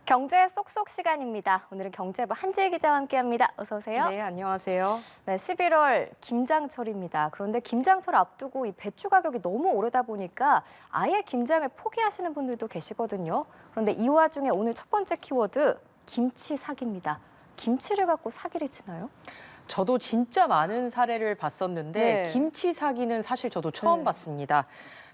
경제 쏙쏙 시간입니다. 오늘은 경제부 한지혜 기자와 함께합니다. 어서 오세요. 네, 안녕하세요. 네, 11월 김장철입니다. 그런데 김장철 앞두고 이 배추 가격이 너무 오르다 보니까 아예 김장을 포기하시는 분들도 계시거든요. 그런데 이 와중에 오늘 첫 번째 키워드 김치 사기입니다. 김치를 갖고 사기를 치나요? 저도 진짜 많은 사례를 봤었는데 네. 김치 사기는 사실 저도 처음 봤습니다.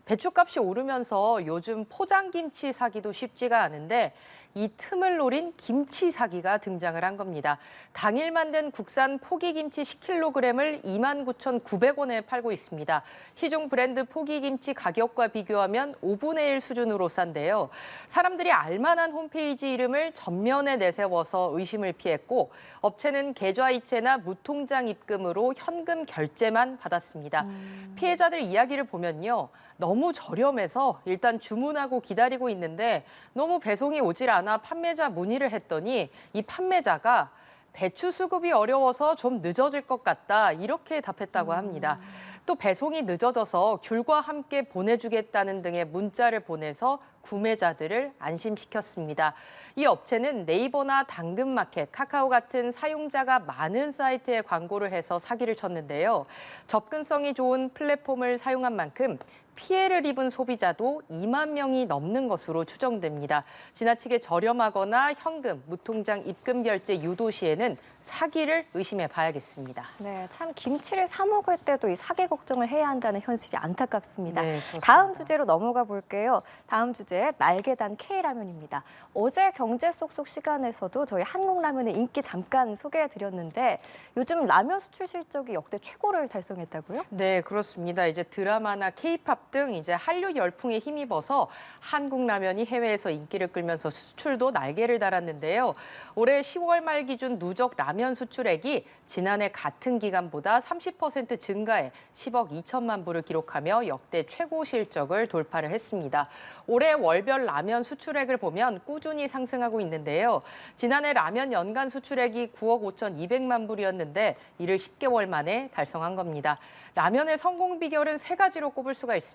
배추값이 오르면서 요즘 포장김치 사기도 쉽지가 않은데 이 틈을 노린 김치 사기가 등장을 한 겁니다. 당일 만든 국산 포기김치 10kg을 29,900원에 팔고 있습니다. 시중 브랜드 포기김치 가격과 비교하면 5분의 1 수준으로 싼데요. 사람들이 알만한 홈페이지 이름을 전면에 내세워서 의심을 피했고 업체는 계좌이체나 무통장 입금으로 현금 결제만 받았습니다. 피해자들 이야기를 보면요. 너무 저렴해서 일단 주문하고 기다리고 있는데 너무 배송이 오질 않아 판매자 문의를 했더니 이 판매자가 배추 수급이 어려워서 좀 늦어질 것 같다 이렇게 답했다고 합니다. 또 배송이 늦어져서 귤과 함께 보내주겠다는 등의 문자를 보내서 구매자들을 안심시켰습니다. 이 업체는 네이버나 당근마켓, 카카오 같은 사용자가 많은 사이트에 광고를 해서 사기를 쳤는데요. 접근성이 좋은 플랫폼을 사용한 만큼 피해를 입은 소비자도 2만 명이 넘는 것으로 추정됩니다. 지나치게 저렴하거나 현금, 무통장 입금 결제 유도 시에는 사기를 의심해 봐야겠습니다. 네, 참 김치를 사 먹을 때도 이 사기 걱정을 해야 한다는 현실이 안타깝습니다. 네, 그렇습니다. 다음 주제로 넘어가 볼게요. 다음 주제 날개단 K라면입니다. 어제 경제 쏙쏙 시간에서도 저희 한국라면의 인기 잠깐 소개해드렸는데 요즘 라면 수출 실적이 역대 최고를 달성했다고요? 네, 그렇습니다. 이제 드라마나 K-팝 등 이제 한류 열풍에 힘입어서 한국 라면이 해외에서 인기를 끌면서 수출도 날개를 달았는데요. 올해 10월 말 기준 누적 라면 수출액이 지난해 같은 기간보다 30% 증가해 10억 2천만 부를 기록하며 역대 최고 실적을 돌파를 했습니다. 올해 월별 라면 수출액을 보면 꾸준히 상승하고 있는데요. 지난해 라면 연간 수출액이 9억 5,200만 불이었는데 이를 10개월 만에 달성한 겁니다. 라면의 성공 비결은 세 가지로 꼽을 수가 있습니다.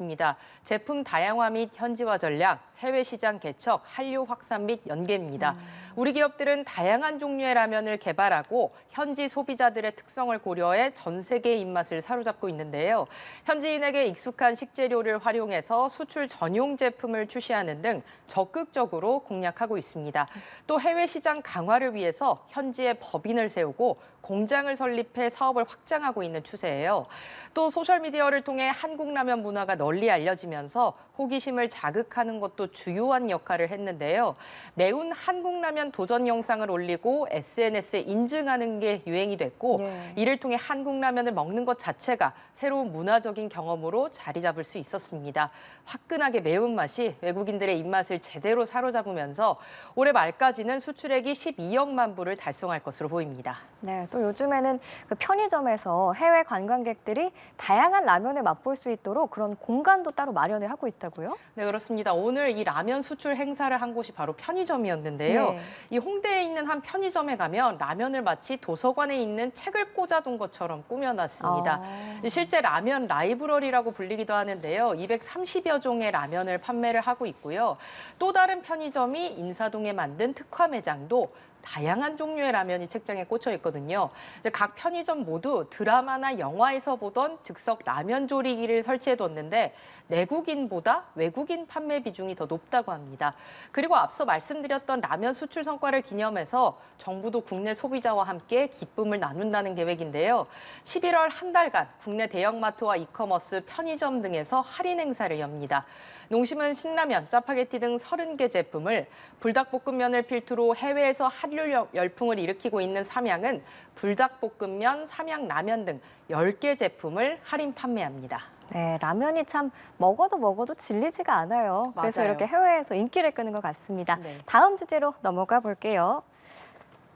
제품 다양화 및 현지화 전략, 해외 시장 개척, 한류 확산 및 연계입니다. 우리 기업들은 다양한 종류의 라면을 개발하고 현지 소비자들의 특성을 고려해 전 세계의 입맛을 사로잡고 있는데요. 현지인에게 익숙한 식재료를 활용해서 수출 전용 제품을 출시하는 등 적극적으로 공략하고 있습니다. 또 해외 시장 강화를 위해서 현지에 법인을 세우고 공장을 설립해 사업을 확장하고 있는 추세예요. 또 소셜미디어를 통해 한국 라면 문화가 널리 알려지면서 호기심을 자극하는 것도 주요한 역할을 했는데요. 매운 한국 라면 도전 영상을 올리고 SNS에 인증하는 게 유행이 됐고 이를 통해 한국 라면을 먹는 것 자체가 새로운 문화적인 경험으로 자리 잡을 수 있었습니다. 화끈하게 매운맛이 외국인들의 입맛을 제대로 사로잡으면서 올해 말까지는 수출액이 12억만 불을 달성할 것으로 보입니다. 네, 또 요즘에는 그 편의점에서 해외 관광객들이 다양한 라면을 맛볼 수 있도록 그런 공간도 따로 마련을 하고 있다고요? 네, 그렇습니다. 오늘 이 라면 수출 행사를 한 곳이 바로 편의점이었는데요. 네. 이 홍대에 있는 한 편의점에 가면 라면을 마치 도서관에 있는 책을 꽂아둔 것처럼 꾸며놨습니다. 실제 라면 라이브러리라고 불리기도 하는데요. 230여 종의 라면을 판매를 하고 있고요. 또 다른 편의점이 인사동에 만든 특화 매장도 다양한 종류의 라면이 책장에 꽂혀 있거든요. 이제 각 편의점 모두 드라마나 영화에서 보던 즉석 라면 조리기를 설치해뒀는데 내국인보다 외국인 판매 비중이 더 높다고 합니다. 그리고 앞서 말씀드렸던 라면 수출 성과를 기념해서 정부도 국내 소비자와 함께 기쁨을 나눈다는 계획인데요. 11월 한 달간 국내 대형마트와 이커머스, 편의점 등에서 할인 행사를 엽니다. 농심은 신라면, 짜파게티 등 30개 제품을, 불닭볶음면을 필두로 해외에서 한류 열풍을 일으키고 있는 삼양은 불닭볶음면, 삼양라면 등 10개 제품을 할인 판매합니다. 네, 라면이 참 먹어도 질리지가 않아요. 그래서 맞아요. 이렇게 해외에서 인기를 끄는 것 같습니다. 네. 다음 주제로 넘어가 볼게요.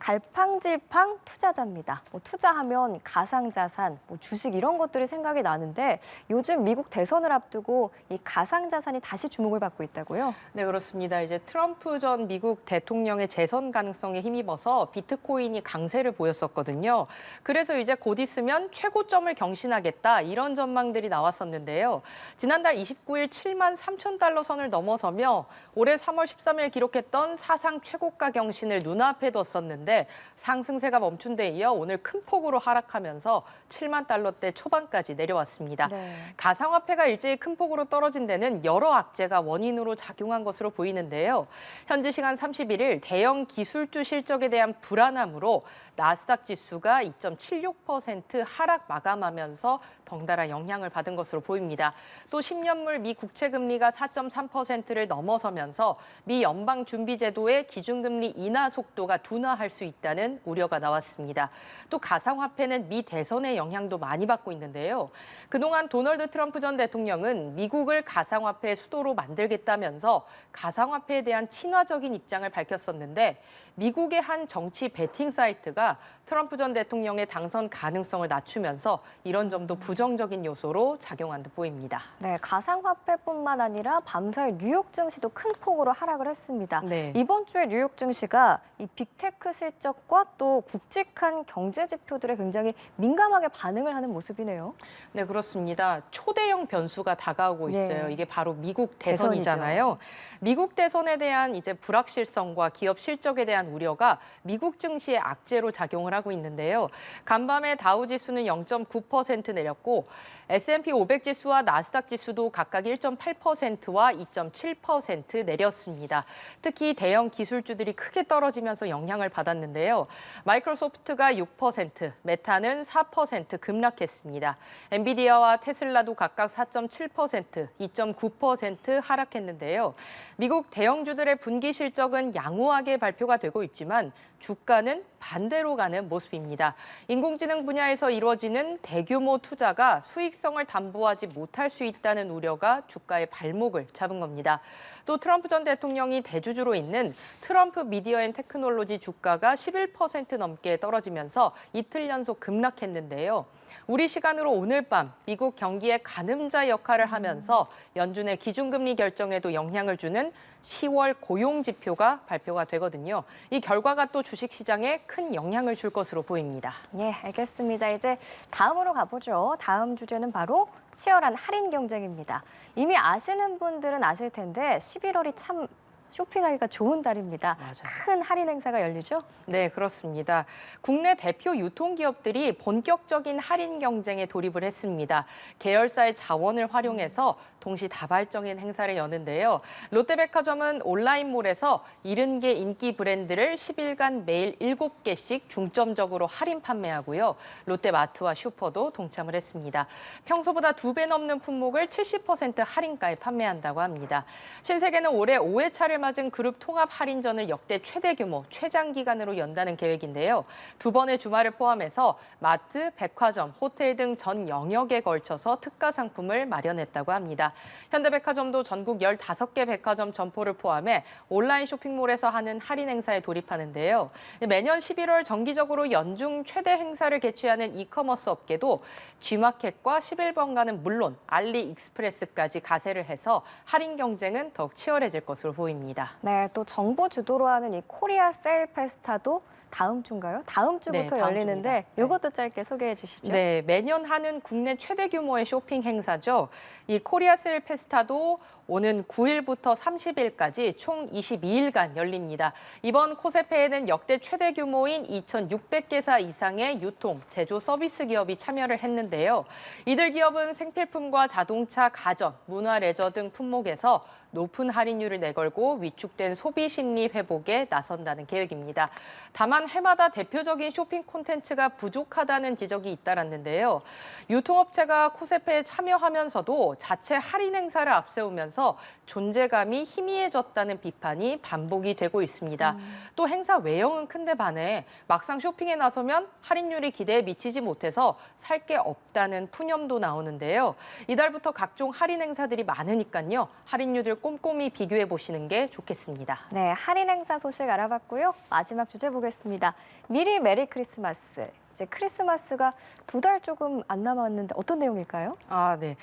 갈팡질팡 투자자입니다. 투자하면 가상자산, 주식 이런 것들이 생각이 나는데 요즘 미국 대선을 앞두고 이 가상자산이 다시 주목을 받고 있다고요? 네, 그렇습니다. 이제 트럼프 전 미국 대통령의 재선 가능성에 힘입어서 비트코인이 강세를 보였었거든요. 그래서 이제 곧 있으면 최고점을 경신하겠다 이런 전망들이 나왔었는데요. 지난달 29일 7만 3천 달러 선을 넘어서며 올해 3월 13일 기록했던 사상 최고가 경신을 눈앞에 뒀었는데 상승세가 멈춘 데 이어 오늘 큰 폭으로 하락하면서 7만 달러대 초반까지 내려왔습니다. 네. 가상화폐가 일제히 큰 폭으로 떨어진 데는 여러 악재가 원인으로 작용한 것으로 보이는데요. 현지 시간 31일 대형 기술주 실적에 대한 불안함으로 나스닥 지수가 2.76% 하락 마감하면서 덩달아 영향을 받은 것으로 보입니다. 또 10년물 미 국채 금리가 4.3%를 넘어서면서 미 연방준비제도의 기준금리 인하 속도가 둔화할 수 있다는 우려가 나왔습니다. 또 가상화폐는 미 대선의 영향도 많이 받고 있는데요. 그동안 도널드 트럼프 전 대통령은 미국을 가상화폐의 수도로 만들겠다면서 가상화폐에 대한 친화적인 입장을 밝혔었는데 미국의 한 정치 베팅 사이트가 트럼프 전 대통령의 당선 가능성을 낮추면서 이런 점도 부정적인 요소로 작용한 듯 보입니다. 네, 가상화폐뿐만 아니라 밤사이 뉴욕 증시도 큰 폭으로 하락을 했습니다. 네. 이번 주에 뉴욕 증시가 이 빅테크 실적과 또 굵직한 경제 지표들에 굉장히 민감하게 반응을 하는 모습이네요. 네, 그렇습니다. 초대형 변수가 다가오고 있어요. 네. 이게 바로 미국 대선이잖아요. 미국 대선에 대한 이제 불확실성과 기업 실적에 대한 우려가 미국 증시의 악재로 작용을 하고 있는데요. 간밤에 다우 지수는 0.9% 내렸고 S&P 500 지수와 나스닥 지수도 각각 1.8%와 2.7% 내렸습니다. 특히 대형 기술주들이 크게 떨어지면서 영향을 받았는데요. 마이크로소프트가 6%, 메타는 4% 급락했습니다. 엔비디아와 테슬라도 각각 4.7%, 2.9% 하락했는데요. 미국 대형주들의 분기 실적은 양호하게 발표가 되고 있지만 주가는 반대로 가는 모습입니다. 인공지능 분야에서 이루어지는 대규모 투자가 수익성을 담보하지 못할 수 있다는 우려가 주가의 발목을 잡은 겁니다. 또 트럼프 전 대통령이 대주주로 있는 트럼프 미디어 앤 테크놀로지 주가가 11% 넘게 떨어지면서 이틀 연속 급락했는데요. 우리 시간으로 오늘 밤 미국 경기의 가늠자 역할을 하면서 연준의 기준금리 결정에도 영향을 주는 10월 고용 지표가 발표가 되거든요. 이 결과가 또 주식시장에 큰 영향을 줄 것으로 보입니다. 네, 알겠습니다. 이제 다음으로 가보죠. 다음 주제는 바로 치열한 할인 경쟁입니다. 이미 아시는 분들은 아실 텐데 11월이 참 쇼핑하기가 좋은 달입니다. 맞아요. 큰 할인 행사가 열리죠? 네, 그렇습니다. 국내 대표 유통기업들이 본격적인 할인 경쟁에 돌입을 했습니다. 계열사의 자원을 활용해서 동시다발적인 행사를 여는데요. 롯데백화점은 온라인몰에서 70개 인기 브랜드를 10일간 매일 7개씩 중점적으로 할인 판매하고요. 롯데마트와 슈퍼도 동참을 했습니다. 평소보다 2배 넘는 품목을 70% 할인가에 판매한다고 합니다. 신세계는 올해 5회차를 맞은 그룹 통합 할인전을 역대 최대 규모, 최장 기간으로 연다는 계획인데요. 2번의 주말을 포함해서 마트, 백화점, 호텔 등 전 영역에 걸쳐서 특가 상품을 마련했다고 합니다. 현대백화점도 전국 15개 백화점 점포를 포함해 온라인 쇼핑몰에서 하는 할인 행사에 돌입하는데요. 매년 11월 정기적으로 연중 최대 행사를 개최하는 이커머스 업계도 G마켓과 11번가는 물론 알리익스프레스까지 가세를 해서 할인 경쟁은 더욱 치열해질 것으로 보입니다. 네, 또 정부 주도로 하는 이 코리아 세일 페스타도 다음 주인가요? 다음 주부터 네, 다음 열리는데 주입니다. 네. 이것도 짧게 소개해 주시죠. 네, 매년 하는 국내 최대 규모의 쇼핑 행사죠. 이 코리아 세일 페스타도 오는 9일부터 30일까지 총 22일간 열립니다. 이번 코세페에는 역대 최대 규모인 2,600개사 이상의 유통, 제조 서비스 기업이 참여를 했는데요. 이들 기업은 생필품과 자동차, 가전, 문화, 레저 등 품목에서 높은 할인율을 내걸고 위축된 소비 심리 회복에 나선다는 계획입니다. 다만 해마다 대표적인 쇼핑 콘텐츠가 부족하다는 지적이 잇따랐는데요. 유통업체가 코세페에 참여하면서도 자체 할인 행사를 앞세우면서 존재감이 희미해졌다는 비판이 반복이 되고 있습니다. 또 행사 외형은 큰데 반해 막상 쇼핑에 나서면 할인율이 기대에 미치지 못해서 살 게 없다는 푸념도 나오는데요. 이달부터 각종 할인 행사들이 많으니까요. 할인율을 꼼꼼히 비교해 보시는 게 좋겠습니다. 네, 할인 행사 소식 알아봤고요. 마지막 주제 보겠습니다. 미리 메리 크리스마스. 이제 크리스마스가 2달 조금 안 남았는데 어떤 내용일까요? 아, 네.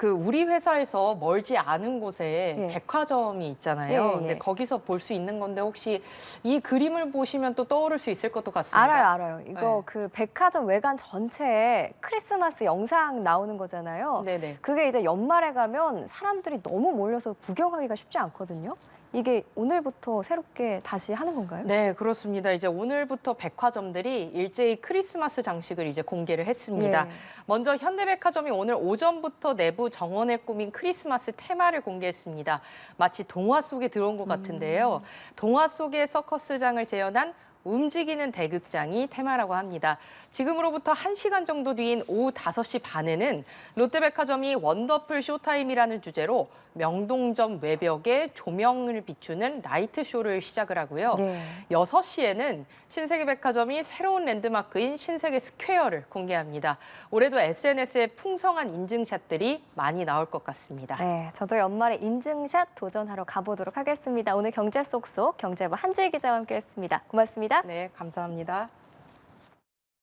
우리 회사에서 멀지 않은 곳에 예. 백화점이 있잖아요. 예, 예. 근데 거기서 볼 수 있는 건데 혹시 이 그림을 보시면 또 떠오를 수 있을 것도 같습니다. 알아요. 이거 네. 그 백화점 외관 전체에 크리스마스 영상 나오는 거잖아요. 네네. 그게 이제 연말에 가면 사람들이 너무 몰려서 구경하기가 쉽지 않거든요. 이게 오늘부터 새롭게 다시 하는 건가요? 네, 그렇습니다. 이제 오늘부터 백화점들이 일제히 크리스마스 장식을 이제 공개를 했습니다. 예. 먼저 현대백화점이 오늘 오전부터 내부 정원에 꾸민 크리스마스 테마를 공개했습니다. 마치 동화 속에 들어온 것 같은데요. 동화 속의 서커스장을 재현한 움직이는 대극장이 테마라고 합니다. 지금으로부터 1시간 정도 뒤인 오후 5시 반에는 롯데백화점이 원더풀 쇼타임이라는 주제로 명동점 외벽에 조명을 비추는 라이트 쇼를 시작을 하고요. 네. 6시에는 신세계백화점이 새로운 랜드마크인 신세계 스퀘어를 공개합니다. 올해도 SNS에 풍성한 인증샷들이 많이 나올 것 같습니다. 네, 저도 연말에 인증샷 도전하러 가보도록 하겠습니다. 오늘 경제 쏙쏙 경제부 한지희 기자와 함께했습니다. 고맙습니다. 네, 감사합니다.